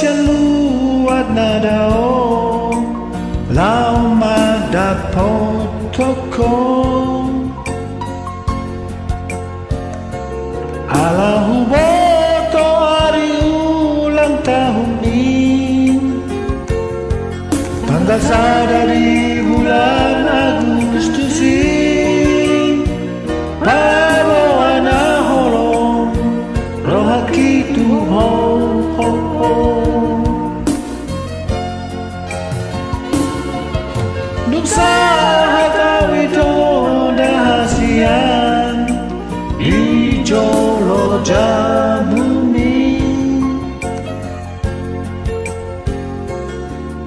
luat nadao lau madapotoko Alahu boto hari ulang tahun ini tanggal dari bulan Agustus ini bawa holong rohaki Tuhan Nuk sahat awito dahasian Ijolo jabumi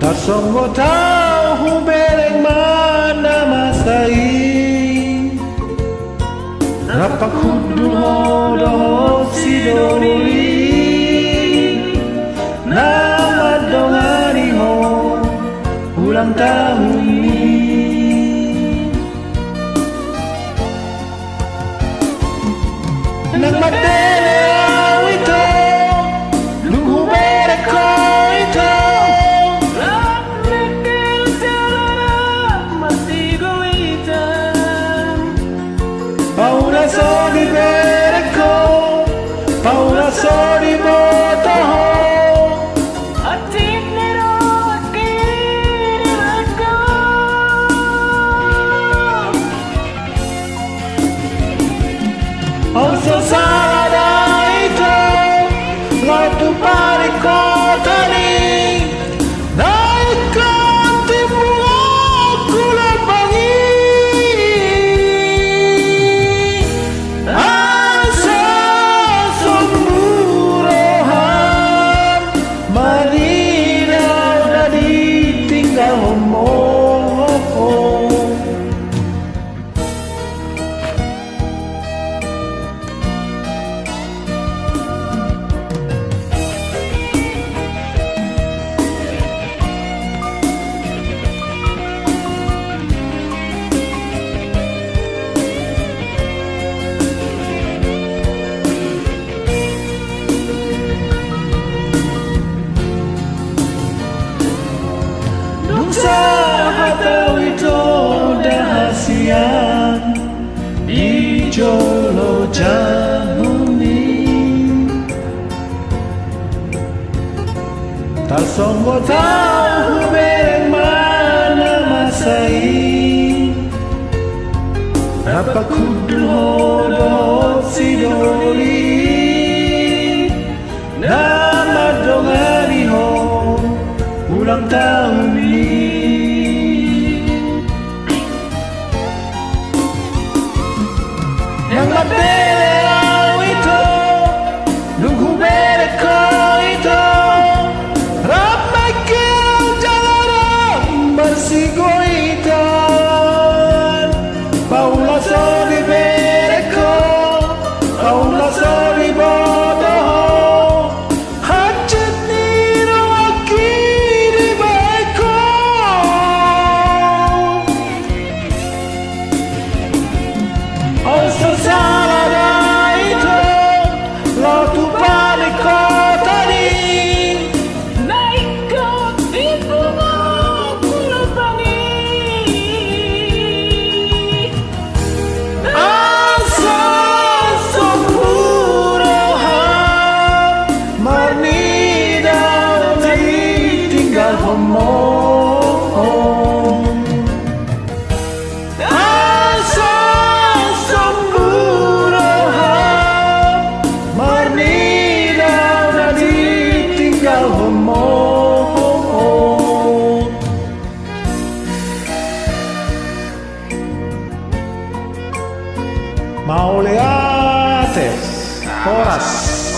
Tasongo tahu bereng mana masai Rapak kudu hodoh sidori Nama dongani ho ulang tahun ini Nang madele awito Nung humere ko ito Lakmekil jalana masigo ita Paula so di bere ko Paula so di boto ho Atik nero akiri lako Oh so sada ito Latu pari kota ni Naikkan timbul aku lepangi Asa semburohan Marina udah ditinggal homo Sahat awito dahasian Ijolo jahuni Tasongo tahu bereng mana masai Rapak kudu hodoh sidori Nama dongani ho ulang tahun ini Yang madele awito Nunggu bere ko ito Rapakil jalana marsigo itan Paula so di bere ko Paula so di boto Hajat niro akiri baiko Oh so salah itu Latu pari kota ni Naikkan timbul aku lepangi Asa semburohan Marnida ditinggal homo Asa semburohan Marnida ditinggal homo Mauleates Horas